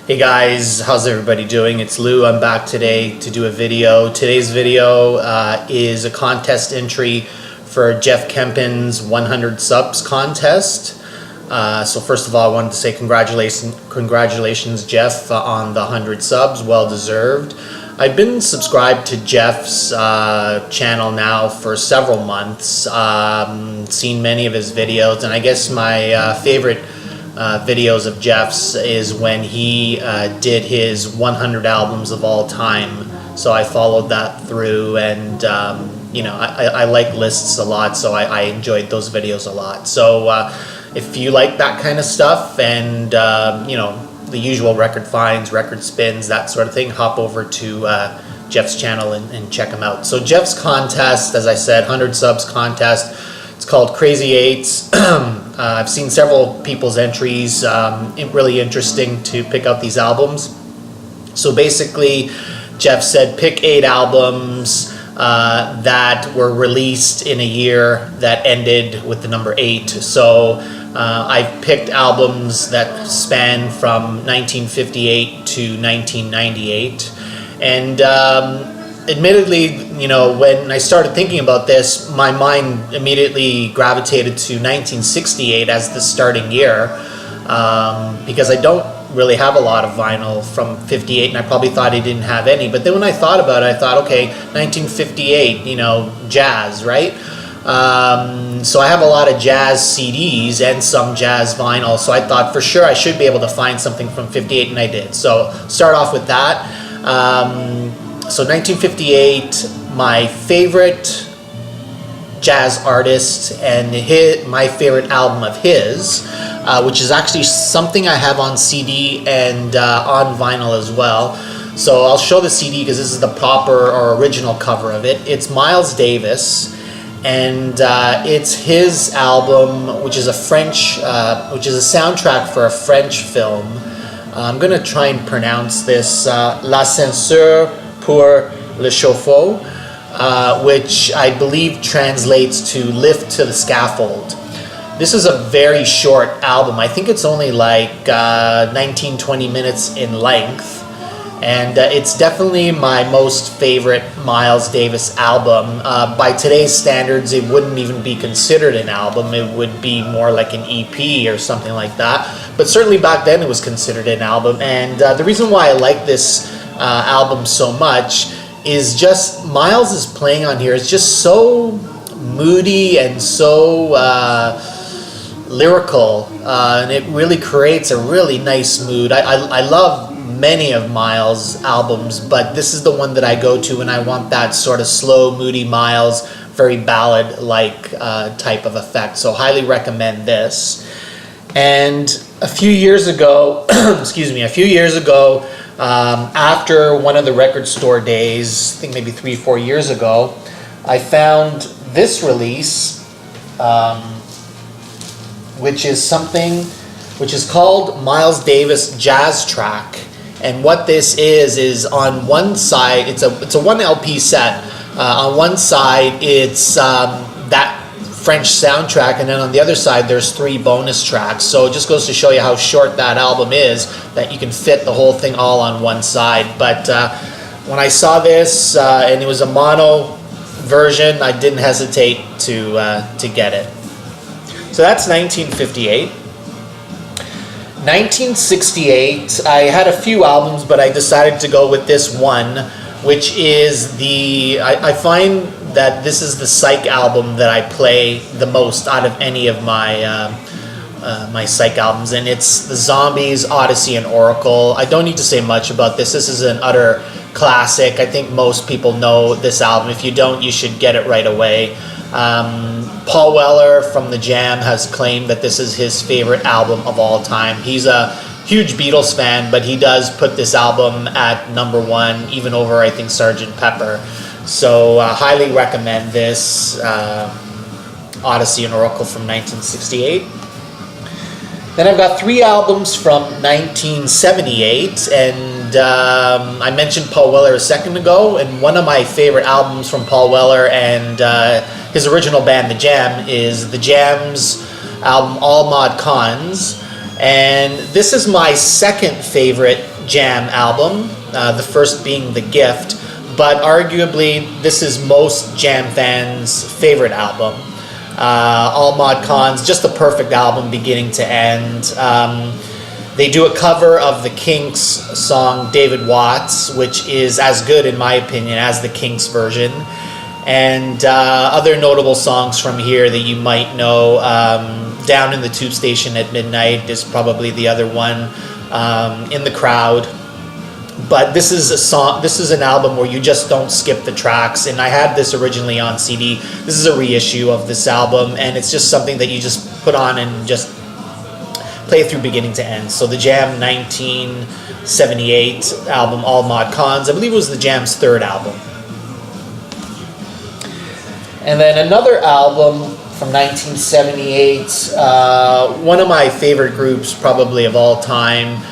Hey guys, how's everybody doing? It's Lou. I'm back today to do a video. Today's video is a contest entry for Jeff Kempin's 100 subs contest. So first of all, I wanted to say congratulations Jeff, on the 100 subs. Well deserved. I've been subscribed to Jeff's channel now for several months, seen many of his videos, and I guess my favorite videos of Jeff's is when he did his 100 albums of all time. So I followed that through, and you know, I like lists a lot, so I enjoyed those videos a lot. So if you like that kind of stuff and you know, the usual record finds, record spins, that sort of thing, hop over to Jeff's channel and check him out. So Jeff's contest, as I said, 100 subs contest. It's called Crazy 8's. I've seen several people's entries. Really interesting to pick out these albums. So basically, Jeff said pick 8 albums that were released in a year that ended with the number 8. So I've picked albums that span from 1958 to 1998. And admittedly, you know, when I started thinking about this, my mind immediately gravitated to 1968 as the starting year, because I don't really have a lot of vinyl from 58, and I probably thought I didn't have any. But then when I thought about it, I thought, okay, 1958, you know, jazz, right? So I have a lot of jazz CDs and some jazz vinyl, so I thought for sure I should be able to find something from 58, and I did. So start off with that. So 1958, my favorite jazz artist and my favorite album of his, which is actually something I have on CD and on vinyl as well. So I'll show the CD because this is the proper or original cover of it. It's Miles Davis, and it's his album, which is a soundtrack for a French film. I'm gonna try and pronounce this, L'ascenseur pour le chauffe-eau, which I believe translates to lift to the scaffold. This is a very short album. I think it's only like 19-20 minutes in length, and it's definitely my most favorite Miles Davis album. By today's standards, it wouldn't even be considered an album. It would be more like an EP or something like that, but certainly back then it was considered an album. And the reason why I like this album so much is just Miles is playing on here is just so moody and so lyrical, and it really creates a really nice mood. I love many of Miles' albums, but this is the one that I go to when I want that sort of slow, moody Miles, very ballad-like type of effect. So highly recommend this. And a few years ago, after one of the record store days, I think maybe 3-4 years ago, I found this release, which is called Miles Davis Jazz Track. And what this is on one side, it's a 1 LP set. On one side, it's that French soundtrack, and then on the other side there's 3 bonus tracks. So it just goes to show you how short that album is, that you can fit the whole thing all on one side. But when I saw this and it was a mono version, I didn't hesitate to get it. So that's 1958. 1968, I had a few albums, but I decided to go with this one, which is I find that this is the Psych album that I play the most out of any of my my Psych albums, and it's the Zombies, Odyssey, and Oracle. I don't need to say much about this. This is an utter classic. I think most people know this album. If you don't, you should get it right away. Paul Weller from The Jam has claimed that this is his favorite album of all time. He's a huge Beatles fan, but he does put this album at #1, even over, I think, Sgt. Pepper. So highly recommend this, Odyssey and Oracle from 1968. Then I've got 3 albums from 1978, and I mentioned Paul Weller a second ago, and one of my favorite albums from Paul Weller and his original band, The Jam, is The Jam's album All Mod Cons. And this is my second favorite Jam album, the first being The Gift, but arguably this is most Jam fans' favorite album. All Mod Cons, just the perfect album beginning to end. They do a cover of the Kinks song David Watts, which is as good in my opinion as the Kinks version. And other notable songs from here that you might know, Down in the Tube Station at Midnight is probably the other one, In the Crowd. But this is a song. This is an album where you just don't skip the tracks. And I had this originally on CD. This is a reissue of this album, and it's just something that you just put on and just play through beginning to end. So the Jam 1978 album, All Mod Cons, I believe it was the Jam's third album. And then another album from 1978, one of my favorite groups probably of all time,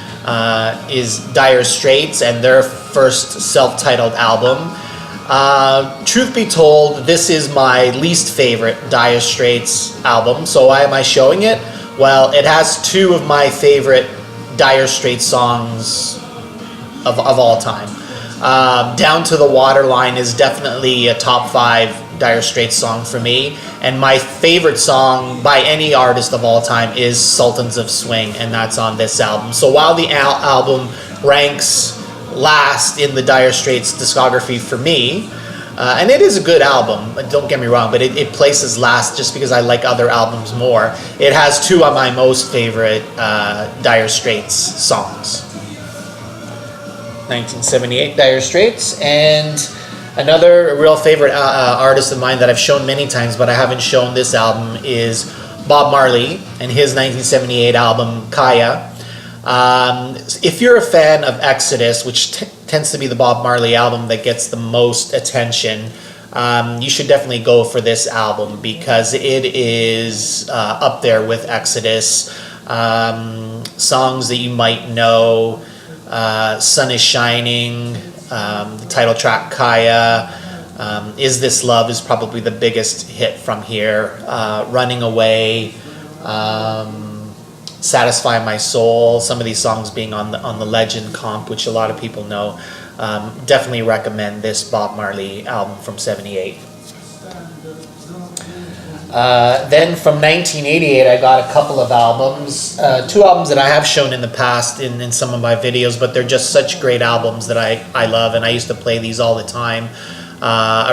is Dire Straits and their first self-titled album. Truth be told, this is my least favorite Dire Straits album. So why am I showing it? Well, it has two of my favorite Dire Straits songs of all time. Down to the Waterline is definitely a top 5 Dire Straits song for me, and my favorite song by any artist of all time is Sultans of Swing, and that's on this album. So while the album ranks last in the Dire Straits discography for me, and it is a good album, don't get me wrong, but it places last just because I like other albums more. It has two of my most favorite Dire Straits songs. 1978 Dire Straits. And another real favorite artist of mine that I've shown many times, but I haven't shown this album, is Bob Marley and his 1978 album, Kaya. If you're a fan of Exodus, which tends to be the Bob Marley album that gets the most attention, you should definitely go for this album because it is up there with Exodus. Songs that you might know, Sun is Shining, the title track Kaya, Is This Love is probably the biggest hit from here, Running Away, Satisfy My Soul, some of these songs being on the Legend comp, which a lot of people know. Definitely recommend this Bob Marley album from 78. Then from 1988, I got a couple of albums, two albums that I have shown in the past in some of my videos, but they're just such great albums that I love, and I used to play these all the time.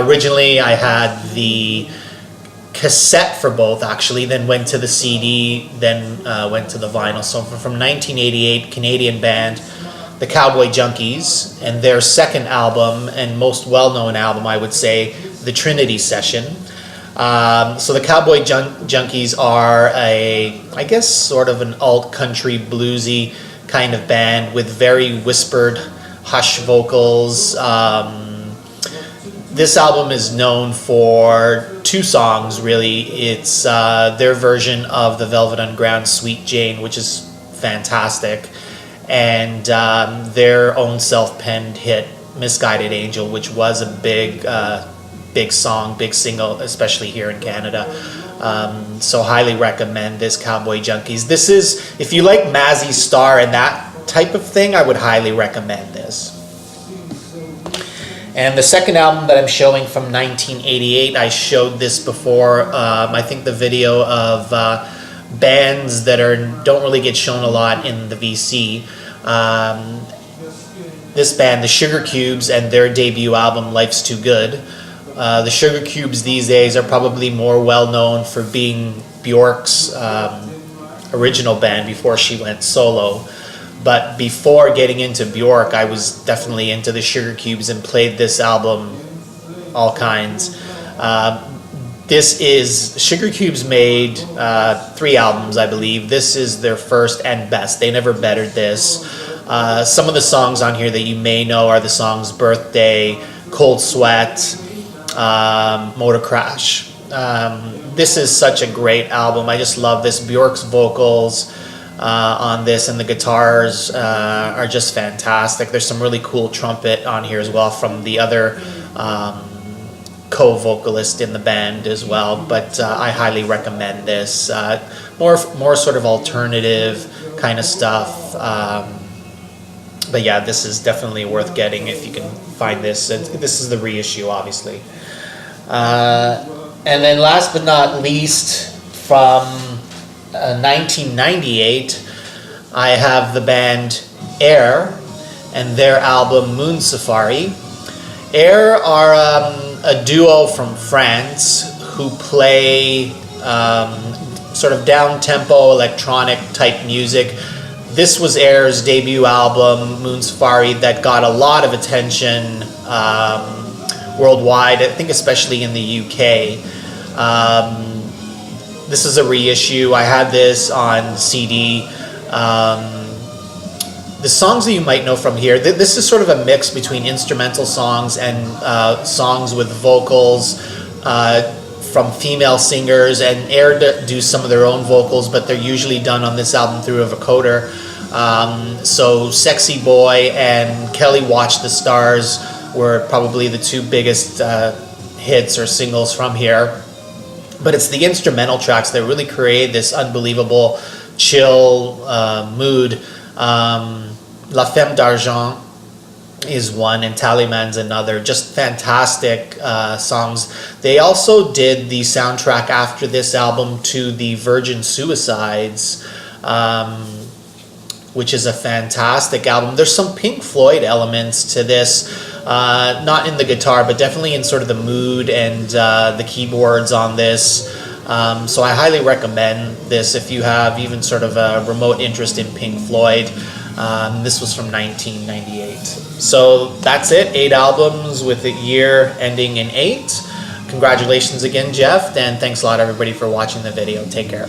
Originally, I had the cassette for both, actually, then went to the CD, then went to the vinyl. So from 1988, Canadian band, the Cowboy Junkies, and their second album, and most well-known album, I would say, The Trinity Session. So the Cowboy Junkies are I guess sort of an alt-country bluesy kind of band with very whispered hush vocals. This album is known for two songs, really. It's their version of the Velvet Underground Sweet Jane, which is fantastic, and their own self-penned hit Misguided Angel, which was a big song, big single, especially here in Canada. So highly recommend this Cowboy Junkies. This is, if you like Mazzy Star and that type of thing, I would highly recommend this. And the second album that I'm showing from 1988, I showed this before. I think the video of bands that don't really get shown a lot in the VC. This band, the Sugar Cubes, and their debut album, Life's Too Good. The Sugar Cubes these days are probably more well known for being Bjork's original band before she went solo. But before getting into Bjork, I was definitely into the Sugar Cubes and played this album all kinds. This is, Sugar Cubes made 3 albums, I believe. This is their first and best. They never bettered this. Some of the songs on here that you may know are the songs Birthday, Cold Sweat, Motor Crash. This is such a great album. I just love this. Bjork's vocals on this and the guitars are just fantastic. There's some really cool trumpet on here as well from the other co-vocalist in the band as well, but I highly recommend this. More sort of alternative kind of stuff. But yeah, this is definitely worth getting if you can find this. This is the reissue, obviously. And then last but not least, from 1998, I have the band Air and their album Moon Safari. Air are a duo from France who play sort of down-tempo electronic type music. This was Air's debut album, Moon Safari, that got a lot of attention worldwide, I think especially in the UK. This is a reissue. I had this on CD. The songs that you might know from here, this is sort of a mix between instrumental songs and songs with vocals from female singers, and Air do some of their own vocals, but they're usually done on this album through a vocoder. So Sexy Boy and Kelly Watch the Stars were probably the two biggest hits or singles from here. But it's the instrumental tracks that really create this unbelievable chill mood. La Femme d'Argent is one, and Taliman's another. Just fantastic songs. They also did the soundtrack after this album to the Virgin Suicides, which is a fantastic album. There's some Pink Floyd elements to this, not in the guitar, but definitely in sort of the mood and the keyboards on this. So I highly recommend this if you have even sort of a remote interest in Pink Floyd. This was from 1998. So that's it, 8 albums with the year ending in 8. Congratulations again, Jeff, and thanks a lot everybody for watching the video. Take care.